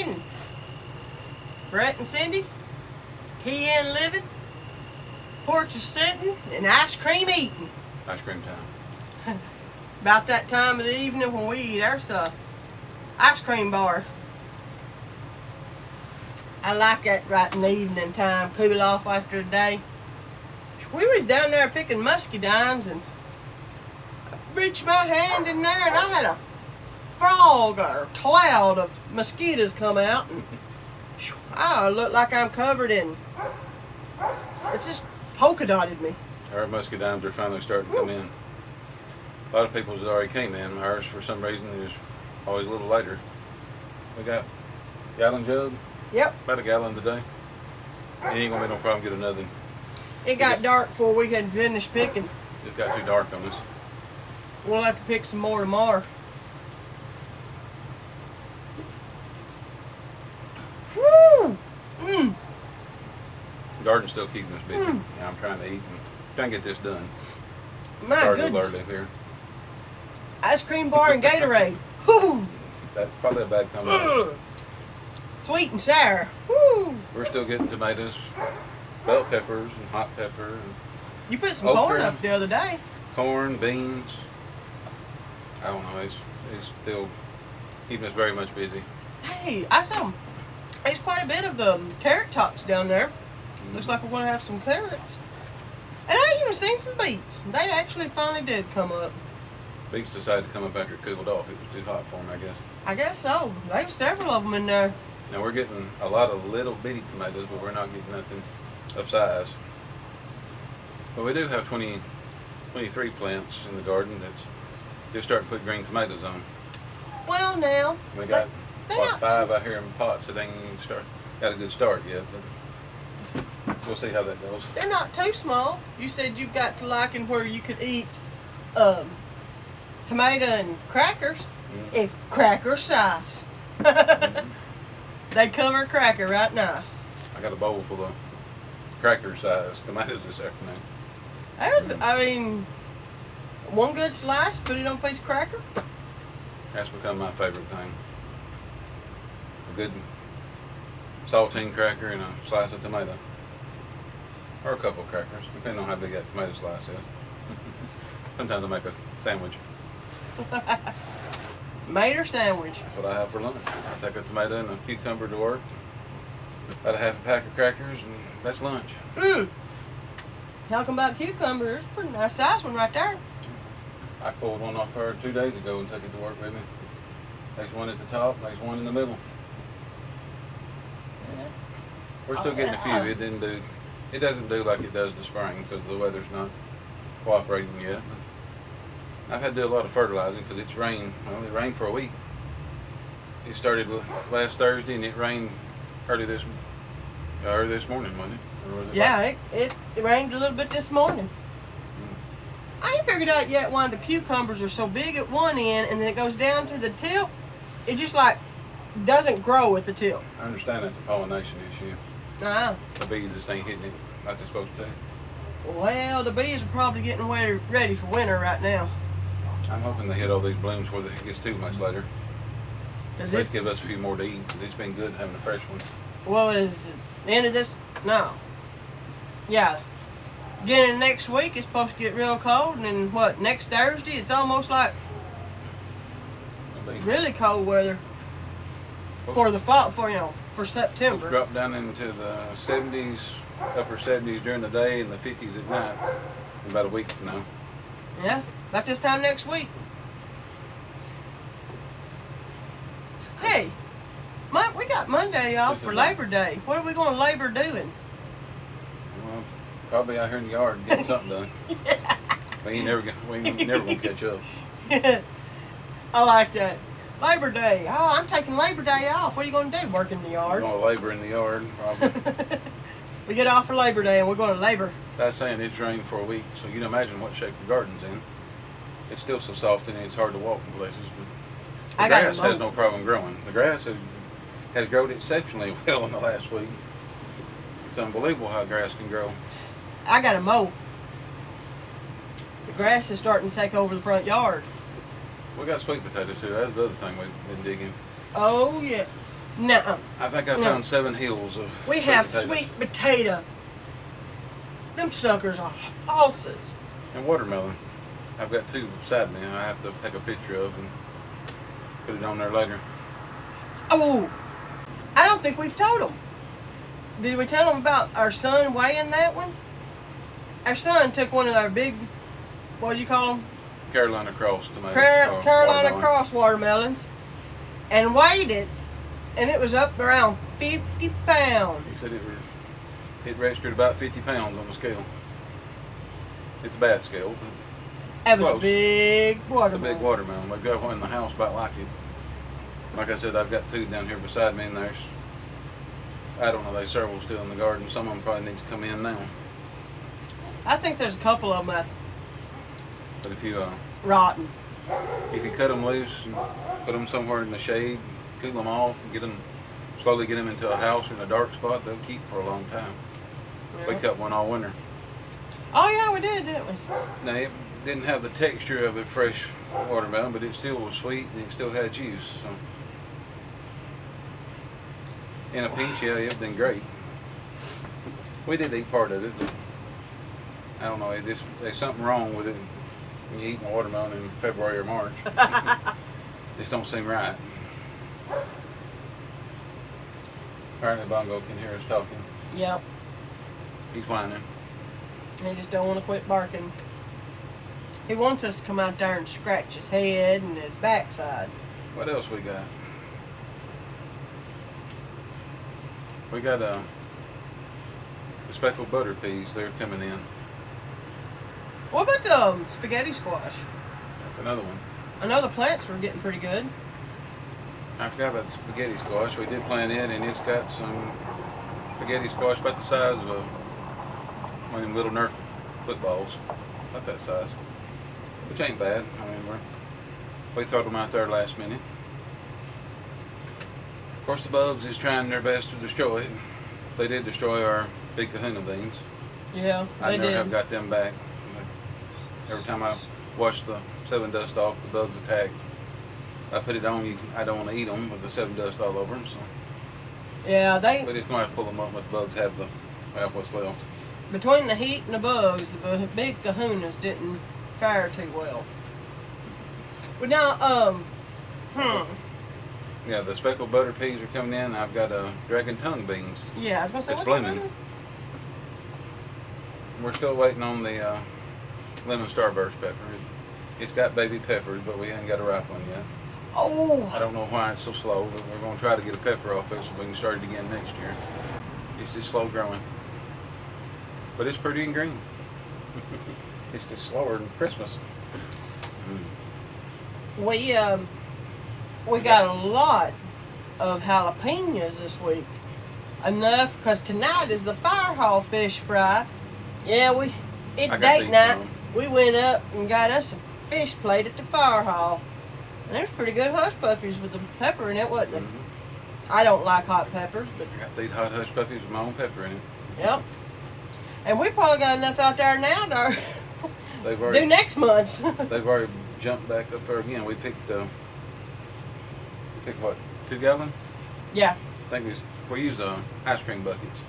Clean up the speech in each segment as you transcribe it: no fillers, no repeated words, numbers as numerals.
and Brett and Cindy, key in living, porch sitting, and ice cream eating. Ice cream time. About that time of the evening when we eat, there's a ice cream bar. I like that right in the evening time, cool off after the day. We was down there picking muscadines, and I reached my hand in there, and I had a frog or cloud of mosquitoes come out, and I look like I'm covered in. It's just polka dotted me. Our muscadines are finally starting to come in. A lot of people's already came in. Ours, for some reason, is always a little later. We got a gallon jug. Yep. About a gallon today. It ain't gonna be no problem get another. It got dark before we had finished picking. It got too dark on us. We'll have to pick some more tomorrow. Woo! The garden's still keeping us busy. Yeah, I'm trying to eat and trying to get this done. My Started goodness. alert up here. Ice cream bar and Gatorade. Woo! That's probably a bad combination. Sweet and sour. Woo! We're still getting tomatoes, bell peppers, and hot pepper, and You put some okra, corn up the other day. corn, beans. I don't know. It's still keeping us very much busy. Hey, I saw there's quite a bit of the carrot tops down there. Looks like we're going to have some carrots. And I even seen some beets. They actually finally did come up. Beets decided to come up after it cooled off. It was too hot for them, I guess. I guess so. There were several of them in there. Now we're getting a lot of little bitty tomatoes, but we're not getting nothing of size. But we do have 23 plants in the garden that's just starting to put green tomatoes on. Well, now. We got they're what, not 5 out here in pots that ain't even got a good start yet, but we'll see how that goes. They're not too small. You said you've got to liking where you could eat tomato and crackers. It's cracker size. They cover a cracker right nice. I got a bowl full of cracker size tomatoes this afternoon. There's, I mean, one good slice, put it on a piece of cracker. That's become my favorite thing. A good saltine cracker and a slice of tomato. Or a couple of crackers, depending on how big that tomato slice is. Sometimes I make a sandwich. Made her sandwich. That's what I have for lunch. I take a tomato and a cucumber to work. About a half a pack of crackers, and that's lunch. Talking about cucumbers, pretty nice size one right there. I pulled one off her 2 days ago and took it to work with me. There's one at the top, there's one in the middle. Yeah. We're still getting a few. It doesn't do like it does in the spring because the weather's not cooperating yet. I've had to do a lot of fertilizing because it's rained. Well, it rained for a week. It started last Thursday and it rained early this morning, wasn't it? Or was it Yeah, it rained a little bit this morning. I ain't figured out yet why the cucumbers are so big at one end and then it goes down to the tip. It just like doesn't grow at the tip. I understand that's a pollination issue. The bees just ain't hitting it like they're supposed to. Well, the bees are probably getting ready for winter right now. I'm hoping they hit all these blooms before it gets too much later. Let's give us a few more to eat because it's been good having a fresh one. Well, is the end of this? No. Yeah. Beginning of next week, it's supposed to get real cold, and then what? Next Thursday, it's almost like really cold weather for the fall. For September. Drop down into the 70s, upper 70s during the day, and the 50s at night. In about a week from now. Yeah, about this time next week. Hey, we got Monday off for Labor Day. What are we going to labor doing? Well, probably out here in the yard getting something done. We ain't never gonna catch up. I like that. Labor Day. Oh, I'm taking Labor Day off. What are you going to do? Work in the yard? We're gonna labor in the yard, probably. We get off for Labor Day and we're going to labor. That's saying it's rained for a week, so you can imagine what shape the garden's in. It's still so soft and it's hard to walk in places. But the grass has no problem growing. The grass has grown exceptionally well in the last week. It's unbelievable how grass can grow. I got to mow. The grass is starting to take over the front yard. We got sweet potatoes too. That's the other thing we've been digging. Oh yeah. Nuh-uh. I think I found 7 hills of We have potatoes. sweet potato. Them suckers are horses. And watermelon. I've got 2 beside me. I have to take a picture of and put it on there later. Oh, I don't think we've told them. Did we tell them about our son weighing that one? Our son took one of our big, what do you call them? Carolina Cross tomatoes. Carolina watermelon. Cross watermelons, and weighed it, and it was up around 50 pounds. He said it registered about 50 pounds on the scale. It's a bad scale, but That was close. a big It's a watermelon. big watermelon. We've got one in the house about like it. Like I said, I've got 2 down here beside me, and there's, I don't know, there's several still in the garden. Some of them probably need to come in now. I think there's a couple of them But if you rotten. cut them loose and put them somewhere in the shade, cool them off, and slowly get them into a house in a dark spot, they'll keep for a long time. Yeah. We cut one all winter. Oh yeah, we did, didn't we? Now it didn't have the texture of a fresh watermelon, but it still was sweet and it still had juice. So in a pinch, yeah, it'd been great. We did eat part of it. But I don't know. There's something wrong with it when you eat a watermelon in February or March. This don't seem right. Apparently, Bongo can hear us talking. Yep. He's whining. He just don't want to quit barking. He wants us to come out there and scratch his head and his backside. What else we got? We got the speckled butter peas. They're coming in. What about the spaghetti squash? That's another one. I know the plants were getting pretty good. I forgot about the spaghetti squash. We did plant it, and it's got some spaghetti squash about the size of one of them little Nerf footballs. About that size. Which ain't bad. I mean, we throw them out there last minute. Of course, the bugs is trying their best to destroy it. They did destroy our big kahuna beans. Yeah, I they never did. have got them back. Every time I wash the 7 dust off, the bugs attack. I put it on, I don't want to eat them with the 7 dust all over them. So. Yeah, But it's going to have to pull them up, but the bugs have what's left. between the heat and the bugs, the big kahunas didn't fare too well. But now, Yeah, the speckled butter peas are coming in. I've got dragon tongue beans. yeah, I was gonna say It's what's blooming. that? We're still waiting on the lemon starburst pepper. It's got baby peppers, but we ain't got a ripe one yet. Oh, I don't know why it's so slow, but we're going to try to get a pepper off it so we can start it again next year. It's just slow growing. But it's pretty and green. It's just slower than Christmas. we got a lot of jalapenos this week. Enough, because tonight is the fire hall fish fry. Yeah, I it's got date these night. some. We went up and got us a fish plate at the fire hall. And there's pretty good hush puppies with the pepper in it, wasn't it? I don't like hot peppers, but I got these hot hush puppies with my own pepper in it. yep. And we probably got enough out there now to They've do already, next month's. they've already jumped back up there again. We picked what, 2 gallon? Yeah. I think we use ice cream buckets.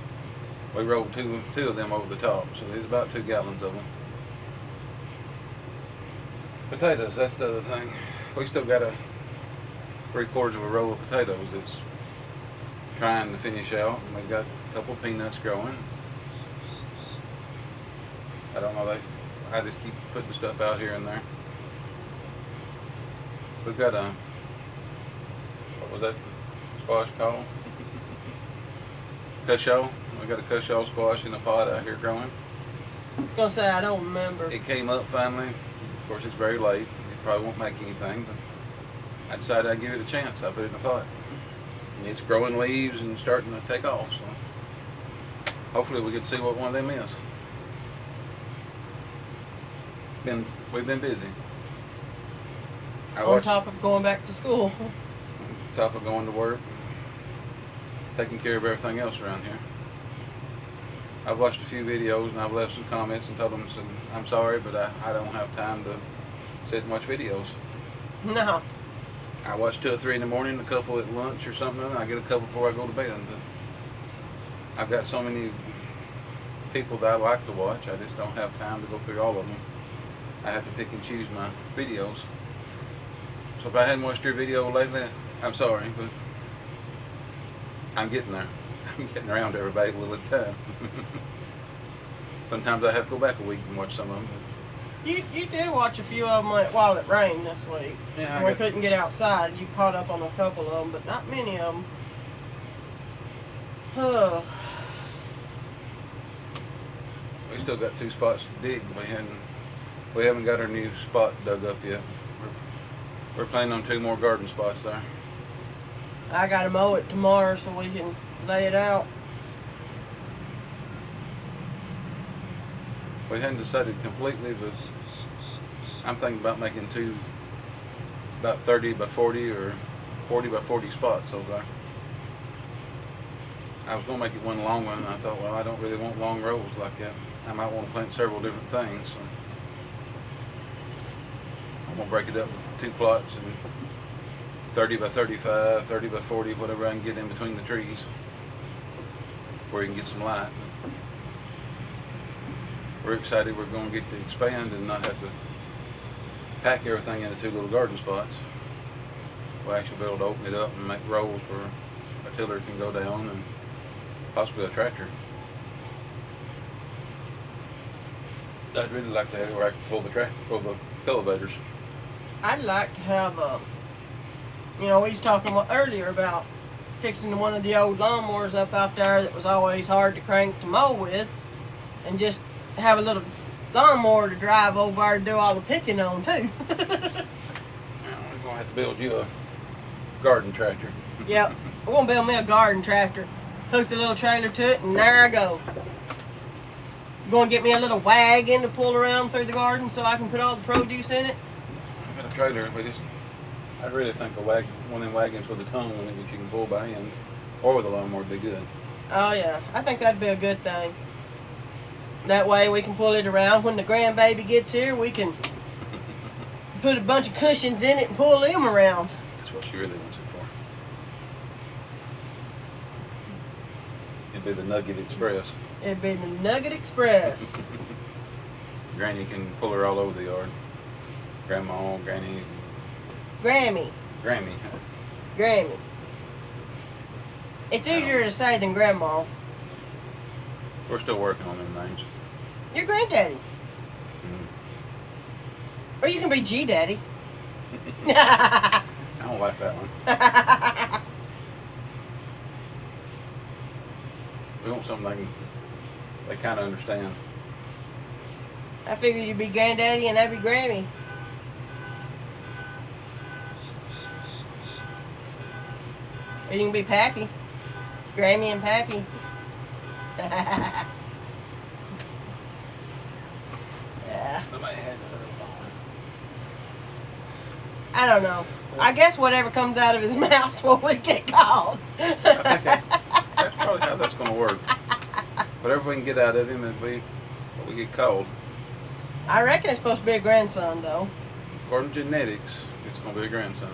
We rolled two of them over the top, so there's about 2 gallons of them. Potatoes, that's the other thing. We still got 3/4 of a roll of potatoes that's trying to finish out, and we've got a couple of peanuts growing. I don't know, I just keep putting stuff out here and there. We've got what was that squash called? Cushaw. We got a cushaw squash in a pot out here growing. I was gonna say I don't remember. It came up finally. Of course, it's very late. It probably won't make anything, but I decided I'd give it a chance. I put it in a pot. And it's growing leaves and starting to take off. So hopefully we get to see what one of them is. We've been busy. On top of going back to school. Top of going to work, taking care of everything else around here. I've watched a few videos and I've left some comments and told them I'm sorry, but I don't have time to sit and watch videos. No. I watch 2 or 3 in the morning, a couple at lunch or something, and I get a couple before I go to bed. I've got so many people that I like to watch, I just don't have time to go through all of them. I have to pick and choose my videos. So if I hadn't watched your video lately, I'm sorry, but I'm getting there. I'm getting around to everybody a little at a time. Sometimes I have to go back a week and watch some of them. You did watch a few of them while it rained this week. Yeah, when we couldn't get outside. You caught up on a couple of them, but not many of them. We still got 2 spots to dig. We haven't got our new spot dug up yet. We're planning on 2 more garden spots there. I gotta mow it tomorrow so we can lay it out. We hadn't decided completely, but I'm thinking about making 2 about 30 by 40 or 40 by 40 spots over there. I was going to make it one long one, and I thought, well, I don't really want long rows like that. I might want to plant several different things. So I'm going to break it up with 2 plots and 30 by 35, 30 by 40, whatever I can get in between the trees where you can get some light. We're excited we're going to get to expand and not have to pack everything into 2 little garden spots. We'll actually be able to open it up and make rows where a tiller can go down and possibly a tractor. I'd really like to have it where I can pull the elevators. I'd like to have we was talking earlier about fixing one of the old lawnmowers up out there that was always hard to crank to mow with, and just have a little lawnmower to drive over there and do all the picking on too. We're going to have to build you a garden tractor. Yep, we're going to build me a garden tractor. Hook the little trailer to it, and there I go. I'm going to get me a little wagon to pull around through the garden so I can put all the produce in it. I got a trailer, but I really think one of them wagons with a tongue on it that you can pull by hand, or with a lawnmower would be good. Oh yeah, I think that'd be a good thing. That way we can pull it around. When the grandbaby gets here, we can put a bunch of cushions in it and pull them around. That's what she really wants it for. It'd be the Nugget Express. It'd be the Nugget Express. Granny can pull her all over the yard. Grandma, Granny. Grammy. Grammy. It's easier to say than grandma. We're still working on them names. Your granddaddy. Or you can be G-daddy. I don't like that one. We want something they kind of understand. I figured you'd be granddaddy and I'd be Grammy. Or you can be Pappy. Grammy and Pappy. Yeah. I don't know. I guess whatever comes out of his mouth is what we get called. I think that's probably how that's going to work. Whatever we can get out of him, it'll be what we get called. I reckon it's supposed to be a grandson, though. According to genetics, it's going to be a grandson.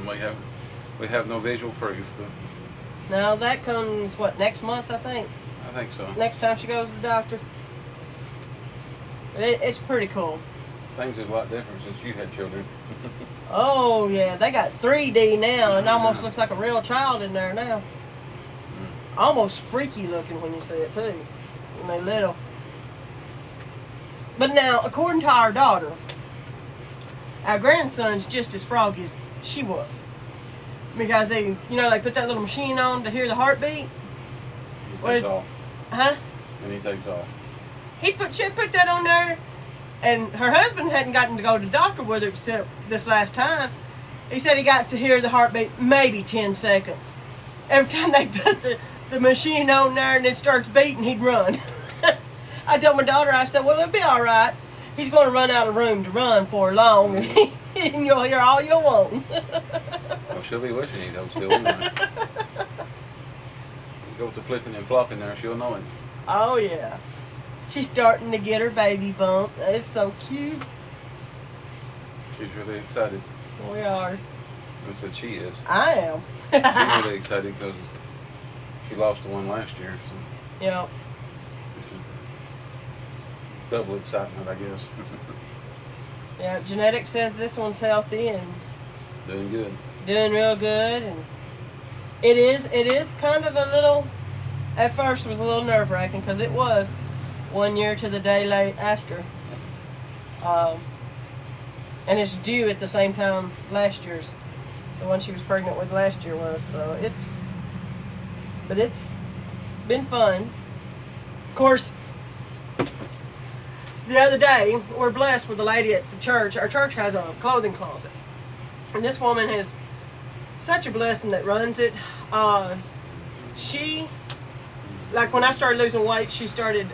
We have no visual proof, but No, that comes, what, next month, I think? I think so. Next time she goes to the doctor. It's pretty cool. Things are a lot different since you had children. Oh, yeah. They got 3D now, and it almost looks like a real child in there now. Almost freaky looking when you see it, too. When they're little. But now, according to our daughter, our grandson's just as froggy as she was. Because they put that little machine on to hear the heartbeat. He takes off. Huh? And he takes off. She put that on there, and her husband hadn't gotten to go to the doctor with her except this last time. He said he got to hear the heartbeat maybe 10 seconds. Every time they put the machine on there and it starts beating, he'd run. I told my daughter, I said, well, it'll be all right. He's going to run out of room to run for long, and you'll hear all you want. Well, she'll be wishing he'd hold still in there. Go to flipping and flopping there, she'll know it. Oh, yeah. She's starting to get her baby bump. It's so cute. She's really excited. We are. I said she is. I am. She's really excited because she lost the one last year. So Yep. this is double excitement, I guess. Yeah, genetics says this one's healthy and Doing good. doing real good, and it is kind of a little. At first, it was a little nerve-wracking because it was 1 year to the day late after, and it's due at the same time last year's. The one she was pregnant with last year was. So it's been fun. Of course, the other day, we're blessed with a lady at the church. Our church has a clothing closet. And this woman is such a blessing that runs it. She, like when I started losing weight, she started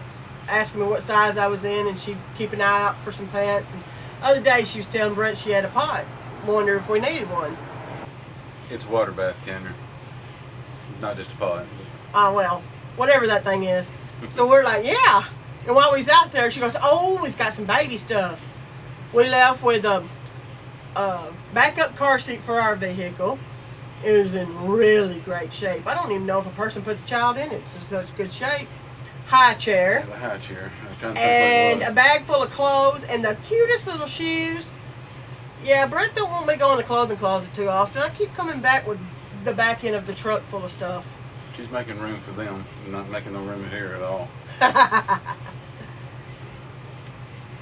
asking me what size I was in, and she'd keep an eye out for some pants. And the other day, she was telling Brent she had a pot. Wonder if we needed one. It's a water bath, Kendra. Not just a pot. Oh, well, whatever that thing is. So we're like, yeah. And while we was out there, she goes, oh, we've got some baby stuff. We left with a backup car seat for our vehicle. It was in really great shape. I don't even know if a person put the child in it. It's in such good shape. High chair. Yeah, the high chair. I was trying to And think a bag full of clothes and the cutest little shoes. Yeah, Brent don't want me going to the clothing closet too often. I keep coming back with the back end of the truck full of stuff. She's making room for them, not making no room here at all.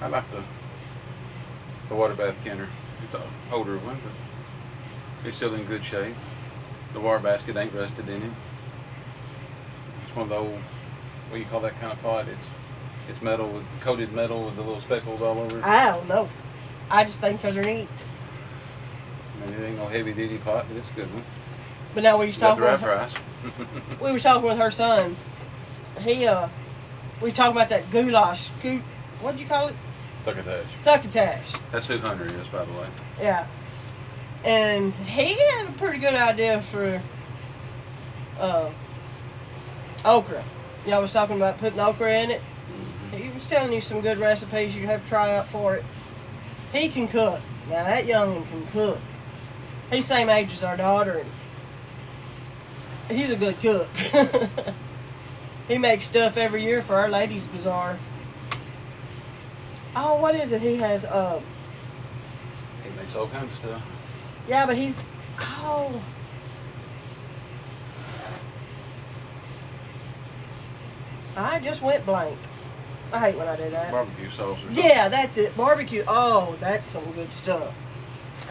I like the water bath, Kendra. It's an older one, but it's still in good shape. The water basket ain't rusted in it. It's one of the old, what do you call that kind of pot? It's metal, with coated metal with the little speckles all over it. I don't know. I just think because they're neat. I mean, it ain't no heavy duty pot, but it's a good one. But now we was Got talking the right with her, price. we was talking with her son. We was talking about that goulash. What'd you call it? Succotash. Succotash. That's who Hunter is, by the way. Yeah. And he had a pretty good idea for okra. Y'all was talking about putting okra in it. He was telling you some good recipes you have to try out for it. He can cook. Now that youngin' can cook. He's same age as our daughter, and he's a good cook. He makes stuff every year for our ladies' bazaar. Oh, what is it? He has He makes all kinds of stuff. yeah, but he's oh. I just went blank. I hate when I do that. Barbecue sauce or something. Yeah, that's it. Barbecue. Oh, that's some good stuff.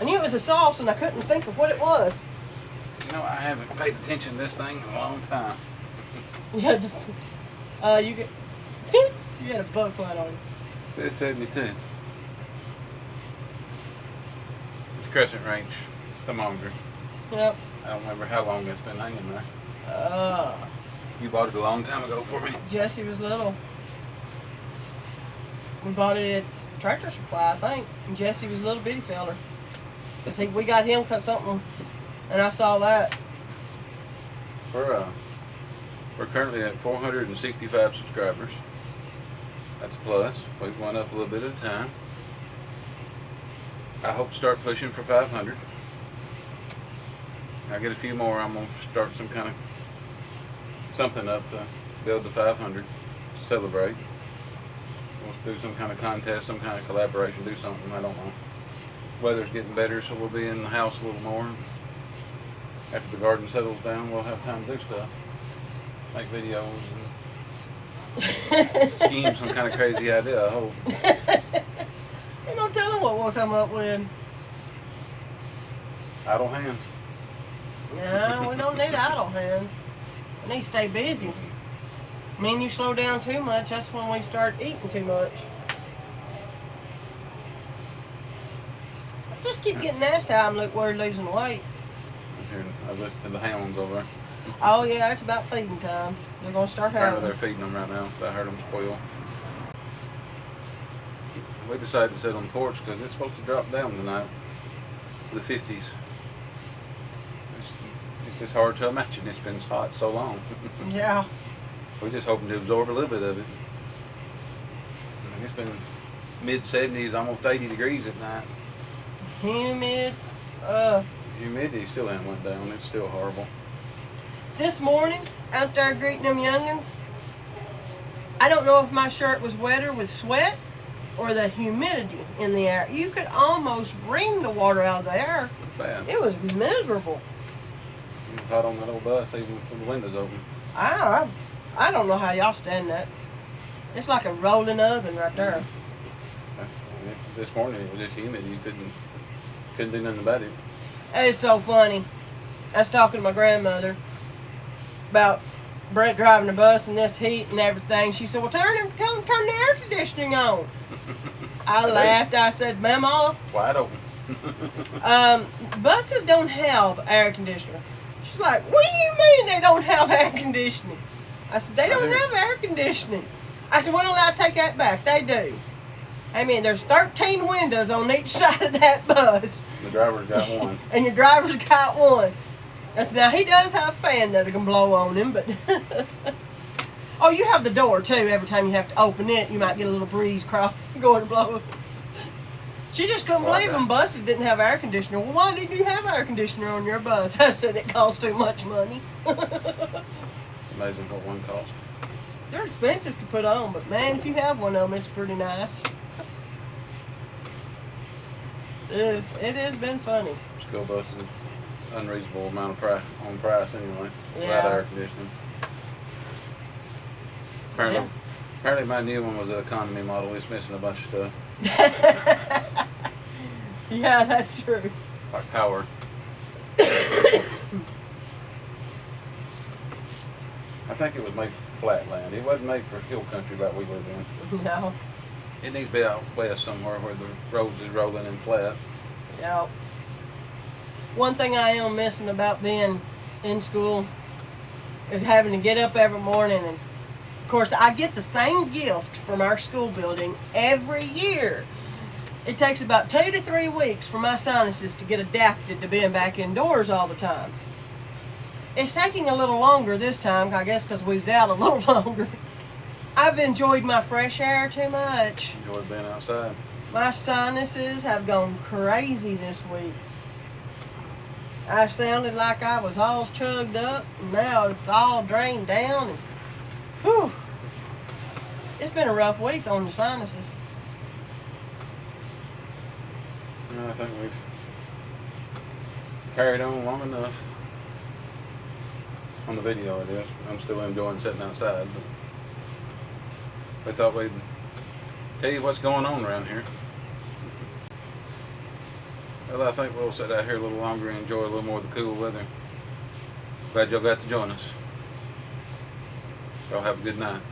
I knew it was a sauce, and I couldn't think of what it was. You know, I haven't paid attention to this thing in a long time. Yeah, you get you had a bug flying on you. It said me too. It's Crescent Range thermometer. Yep. I don't remember how long it's been hanging there. Uh, You bought it a long time ago for me. Jesse was little. We bought it at Tractor Supply, I think. And Jesse was a little bitty feller. Cause we got him something, and I saw that. We're currently at 465 subscribers. That's a plus. We've went up a little bit at a time. I hope to start pushing for 500. I get a few more, I'm gonna start some kind of something up to build the 500 to celebrate. We'll do some kind of contest, some kind of collaboration, do something, I don't know. Weather's getting better, so we'll be in the house a little more. After the garden settles down, we'll have time to do stuff. Make videos and scheme some kind of crazy idea, I hope. Ain't no telling what we'll come up with. Idle hands. No, we don't need idle hands. We need to stay busy. I mean, you slow down too much, that's when we start eating too much. I just keep getting asked how we're losing weight. I listened to the hounds over there. Oh yeah, it's about feeding time. They're gonna start Apparently having. they're feeding them right now. I heard them squeal. We decided to sit on the porch because it's supposed to drop down tonight to the 50s. It's just hard to imagine it's been hot so long. Yeah. We're just hoping to absorb a little bit of it. I mean, it's been mid-70s, almost 80 degrees at night. Humid. humidity still ain't went down. It's still horrible. This morning, out there greeting them youngins, I don't know if my shirt was wetter with sweat or the humidity in the air. You could almost wring the water out of the air. Bad. It was miserable. It was hot on that old bus, even with the windows open. I don't know how y'all stand that. It's like a rolling oven right there. This morning it was just humid. You couldn't do nothing about it. It's so funny. I was talking to my grandmother about Brett driving the bus and this heat and everything. She said, well, tell him turn the air conditioning on. I laughed. I said, Mama, Wide open. Buses don't have air conditioner. She's like, what do you mean they don't have air conditioning? I said, they don't have air conditioning. I said, well, I take that back. They do. I mean, there's 13 windows on each side of that bus. The driver's got one. And your driver's got one. I said, now he does have a fan that can blow on him, but oh, you have the door too. Every time you have to open it, you might get a little breeze going to blow. She just couldn't believe them buses didn't have air conditioner. Well, why didn't you have air conditioner on your bus? I said it costs too much money. Amazing what one costs. They're expensive to put on, but man, if you have one of them, it's pretty nice. It has been funny. School buses, unreasonable amount of price anyway. Yeah. Without air conditioning. Apparently my new one was an economy model. It's missing a bunch of stuff. Yeah, that's true. Like power. I think it was made for flat land. It wasn't made for hill country like we live in. No. It needs to be out west somewhere where the roads is rolling and flat. Yeah. One thing I am missing about being in school is having to get up every morning, and of course I get the same gift from our school building every year. It takes about 2 to 3 weeks for my sinuses to get adapted to being back indoors all the time. It's taking a little longer this time, I guess because we was out a little longer. I've enjoyed my fresh air too much. Enjoyed being outside. My sinuses have gone crazy this week. I sounded like I was all chugged up, and now it's all drained down. And, whew, it's been a rough week on the sinuses. I think we've carried on long enough. On the video it is. I'm still enjoying sitting outside, but we thought we'd tell you what's going on around here. Well, I think we'll sit out here a little longer and enjoy a little more of the cool weather. Glad y'all got to join us. Y'all have a good night.